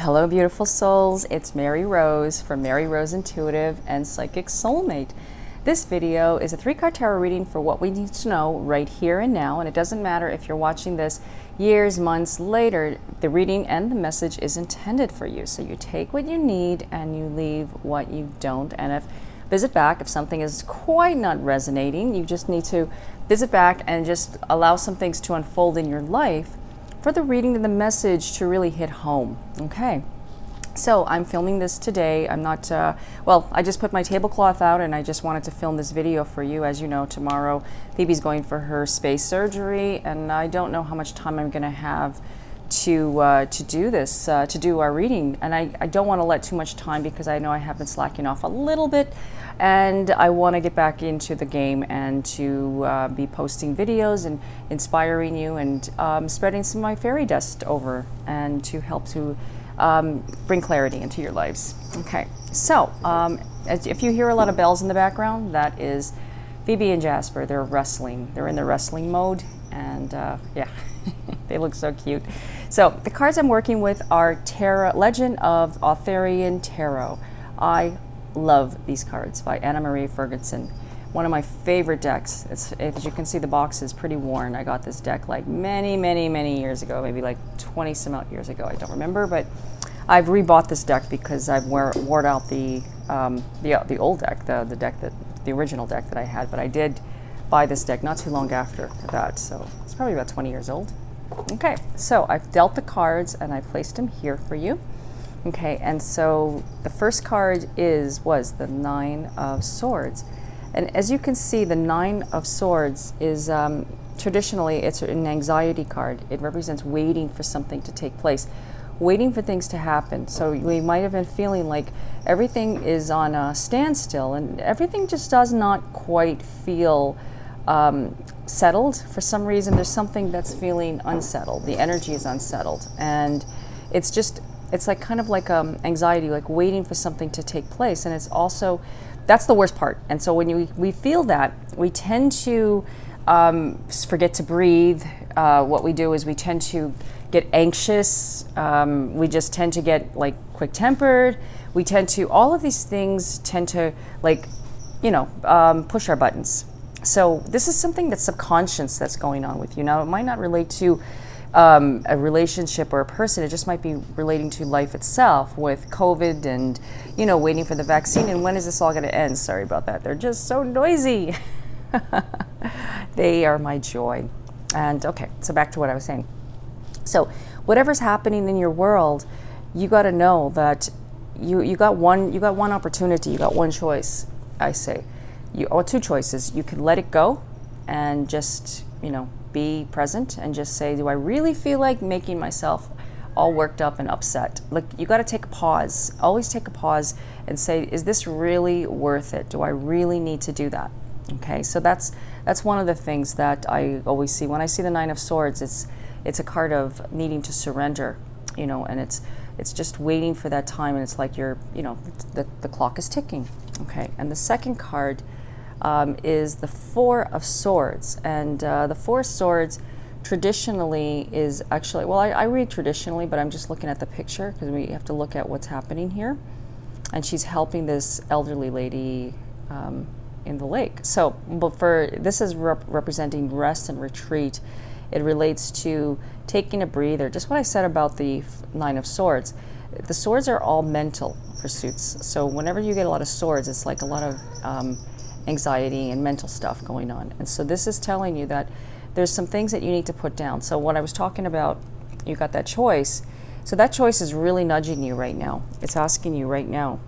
Hello, beautiful souls. It's Mary Rose from Mary Rose Intuitive and Psychic Soulmate. This video is a 3-card tarot reading for what we need to know right here and now, and it doesn't matter if you're watching this years, months later. The reading and the message is intended for you. So you take what you need and you leave what you don't. And visit back if something is quite not resonating. You just need to visit back and just allow some things to unfold in your life for the reading and the message to really hit home. Okay, so I'm filming this today. I'm not, well, I just put my tablecloth out and I just wanted to film this video for you. As you know, tomorrow Phoebe's going for her space surgery, and I don't know how much time I'm going to have to do this, to do our reading. And I don't want to let too much time, because I know I have been slacking off a little bit, and I want to get back into the game and to be posting videos and inspiring you and spreading some of my fairy dust over, and to help to bring clarity into your lives. Okay, so if you hear a lot of bells in the background, that is Phoebe and Jasper. They're wrestling. They're in the wrestling mode, and yeah, they look so cute. So the cards I'm working with are Legend of Arthurian Tarot. I love these cards by Anna Marie Ferguson. One of my favorite decks. As you can see, the box is pretty worn. I got this deck like many years ago, maybe like 20 some odd years ago. I don't remember, but I've rebought this deck because I've worn out the old deck, the original deck that I had. But I did buy this deck not too long after that, so it's probably about 20 years old. Okay, so I've dealt the cards and I placed them here for you. Okay, and so the first card was the Nine of Swords. And as you can see, the Nine of Swords is traditionally, it's an anxiety card. It represents waiting for something to take place, waiting for things to happen. So we might have been feeling like everything is on a standstill and everything just does not quite feel settled. For some reason, there's something that's feeling unsettled. The energy is unsettled, and it's like kind of like anxiety, like waiting for something to take place. And it's also, that's the worst part. And so when we feel that, we tend to forget to breathe. What we do is we tend to get anxious. We just tend to get like quick-tempered. We tend to, all of these things tend to, like, push our buttons. So this is something that's subconscious that's going on with you. Now, it might not relate to a relationship or a person. It just might be relating to life itself, with COVID and, waiting for the vaccine. And when is this all going to end? Sorry about that. They're just so noisy. They are my joy. And okay, so back to what I was saying. So whatever's happening in your world, you got to know that you got one opportunity, you got one choice, I say. Or two choices. You can let it go and just, be present and just say, do I really feel like making myself all worked up and upset? Like, you got to take a pause. Always take a pause and say, is this really worth it? Do I really need to do that? Okay, so that's one of the things that I always see when I see the Nine of Swords. It's a card of needing to surrender, and it's just waiting for that time, and it's like the clock is ticking. Okay, and the second card is the Four of Swords. And the Four of Swords traditionally is actually, well, I read traditionally, but I'm just looking at the picture because we have to look at what's happening here. And she's helping this elderly lady in the lake. So, but this is representing rest and retreat. It relates to taking a breather. Just what I said about the Nine of Swords. The swords are all mental pursuits. So whenever you get a lot of swords, it's like a lot of anxiety and mental stuff going on. And so this is telling you that there's some things that you need to put down. So what I was talking about, you got that choice. So that choice is really nudging you right now. It's asking you right now,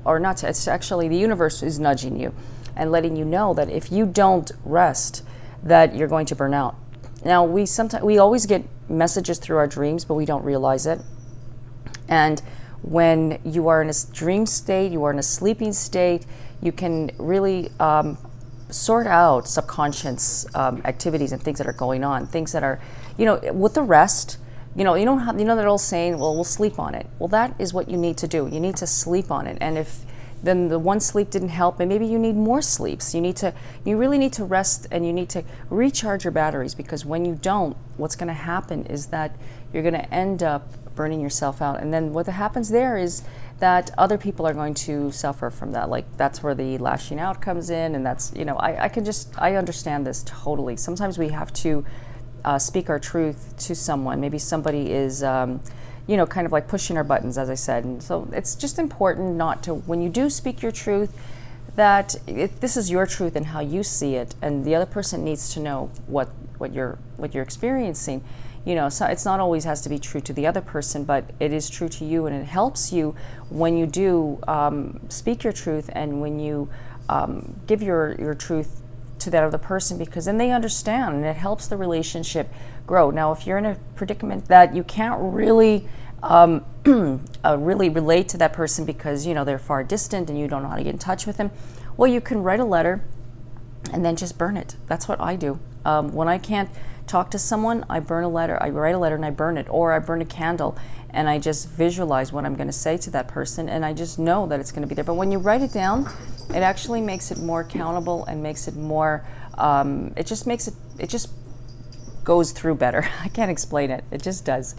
or not to, it's actually the universe is nudging you and letting you know that if you don't rest, that you're going to burn out. Now, we always get messages through our dreams, but we don't realize it. And when you are in a dream state, you are in a sleeping state, you can really sort out subconscious activities and things that are going on, things that are, with the rest, that old saying, well, we'll sleep on it. Well, that is what you need to do. You need to sleep on it. And if then the one sleep didn't help, and maybe you need more sleeps. You really need to rest, and you need to recharge your batteries, because when you don't, what's going to happen is that you're going to end up burning yourself out. And then what happens there is that other people are going to suffer from that. Like, that's where the lashing out comes in. And that's, I understand this totally. Sometimes we have to speak our truth to someone. Maybe somebody is, kind of like pushing our buttons, as I said. And so it's just important not to, when you do speak your truth, that this is your truth and how you see it, and the other person needs to know what you're experiencing. So it's not always has to be true to the other person, but it is true to you, and it helps you when you do speak your truth, and when you give your truth to that other person, because then they understand, and it helps the relationship grow. Now, if you're in a predicament that you can't really really relate to that person because they're far distant and you don't know how to get in touch with them, well, you can write a letter and then just burn it. That's what I do. When I can't talk to someone, I burn a letter. I write a letter and I burn it, or I burn a candle and I just visualize what I'm going to say to that person, and I just know that it's going to be there. But when you write it down, it actually makes it more accountable and makes it more. It just goes through better. I can't explain it. It just does.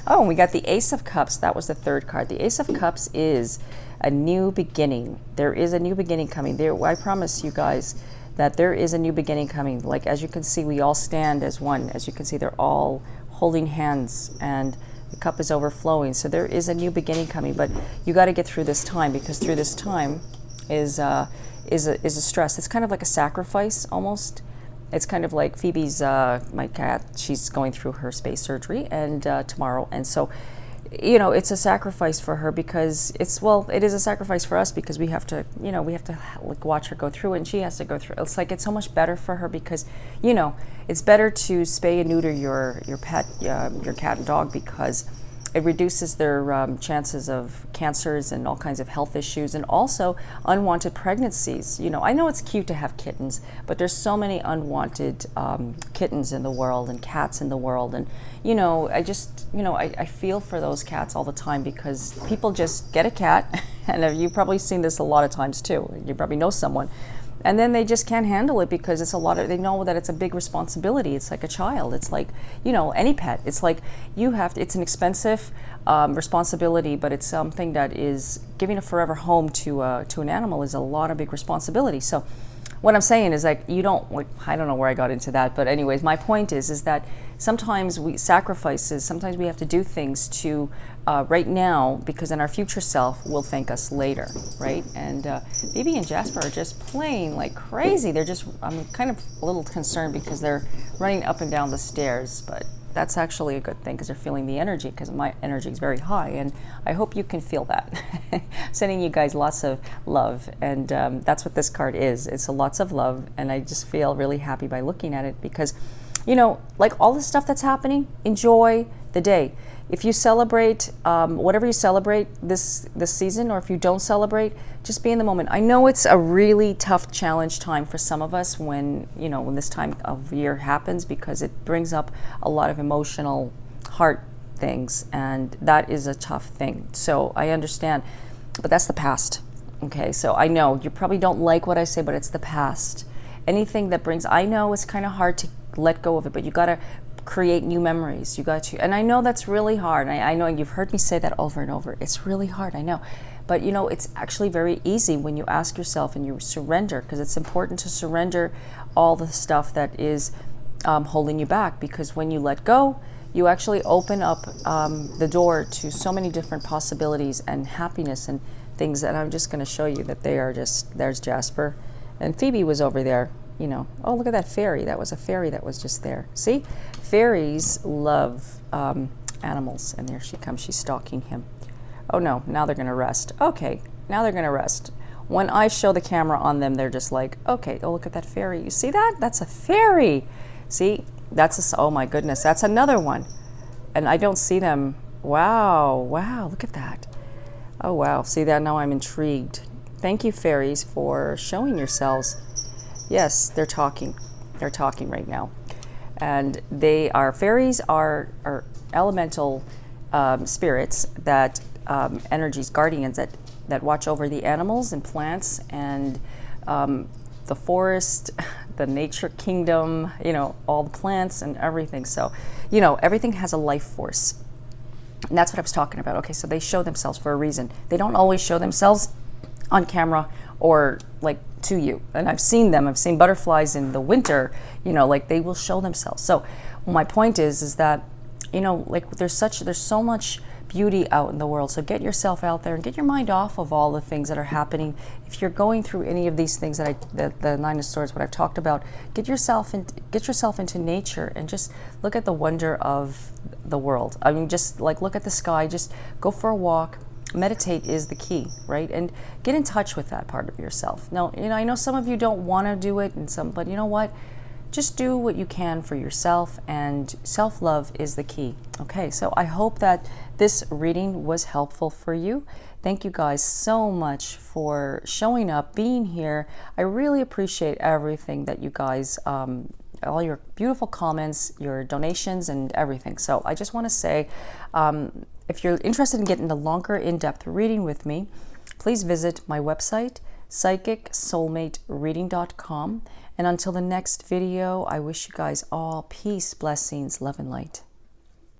Oh, and we got the Ace of Cups. That was the third card. The Ace of Cups is a new beginning. There is a new beginning coming. I promise you guys that there is a new beginning coming. Like, as you can see, we all stand as one. As you can see, they're all holding hands, and the cup is overflowing. So there is a new beginning coming, but you got to get through this time, because through this time is a stress. It's kind of like a sacrifice almost. It's kind of like Phoebe's, my cat, she's going through her space surgery and tomorrow. And so, it's a sacrifice for her, because it is a sacrifice for us, because we have to, like, watch her go through it, and she has to go through it. It's like, it's so much better for her, because, it's better to spay and neuter your pet, your cat and dog, because it reduces their chances of cancers and all kinds of health issues, and also unwanted pregnancies. I know it's cute to have kittens, but there's so many unwanted kittens in the world and cats in the world. And, I feel for those cats all the time, because people just get a cat, and you've probably seen this a lot of times too. You probably know someone. And then they just can't handle it, because it's they know that it's a big responsibility. It's like a child. It's like, any pet. It's like it's an expensive responsibility, but it's something that is giving a forever home to an animal is a lot of big responsibility. So what I'm saying is, like, I don't know where I got into that, but anyways, my point is that sometimes sometimes we have to do things to right now, because then our future self will thank us later, right? And Phoebe and Jasper are just playing like crazy. I'm kind of a little concerned, because they're running up and down the stairs, but that's actually a good thing, because they're feeling the energy, because my energy is very high, and I hope you can feel that. Sending you guys lots of love, and that's what this card is. It's lots of love, and I just feel really happy by looking at it, because, like all the stuff that's happening, enjoy the day. If you celebrate, whatever you celebrate this season, or if you don't celebrate, just be in the moment. I know it's a really tough challenge time for some of us when this time of year happens, because it brings up a lot of emotional heart things, and that is a tough thing. So I understand, but that's the past. Okay, so I know you probably don't like what I say, but it's the past. Anything that I know it's kind of hard to let go of it, but you got to create new memories. You got to, and I know that's really hard. I know you've heard me say that over and over. It's really hard, I know. But it's actually very easy when you ask yourself and you surrender, because it's important to surrender all the stuff that is holding you back, because when you let go, you actually open up the door to so many different possibilities and happiness and things that I'm just going to show you that they are just, there's Jasper, and Phoebe was over there. Oh, look at that fairy. That was a fairy that was just there. See, fairies love animals, and there she comes. She's stalking him. Oh no, now they're gonna rest. Okay, now they're gonna rest. When I show the camera on them, they're just like, okay, oh, look at that fairy. You see that? That's a fairy. See, oh my goodness, that's another one. And I don't see them. Wow, look at that. Oh wow, see that? Now I'm intrigued. Thank you, fairies, for showing yourselves. Yes, they're talking. They're talking right now. And fairies are elemental spirits that, energies, guardians that watch over the animals and plants and the forest, the nature kingdom, all the plants and everything. So, everything has a life force. And that's what I was talking about. Okay, so they show themselves for a reason. They don't always show themselves on camera or like to you. And I've seen them. I've seen butterflies in the winter, you know, like they will show themselves. So my point is that, you know, like there's so much beauty out in the world. So get yourself out there and get your mind off of all the things that are happening. If you're going through any of these things that the Nine of Swords, what I've talked about, get yourself into nature and just look at the wonder of the world. I mean, just like look at the sky, just go for a walk. Meditate is the key, right? And get in touch with that part of yourself. Now, you know, I know some of you don't want to do it, but you know what? Just do what you can for yourself, and self-love is the key. Okay, so I hope that this reading was helpful for you. Thank you guys so much for showing up, being here. I really appreciate everything that you guys, all your beautiful comments, your donations, and everything. So I just want to say, if you're interested in getting a longer, in-depth reading with me, please visit my website, psychicsoulmatereading.com. And until the next video, I wish you guys all peace, blessings, love, and light.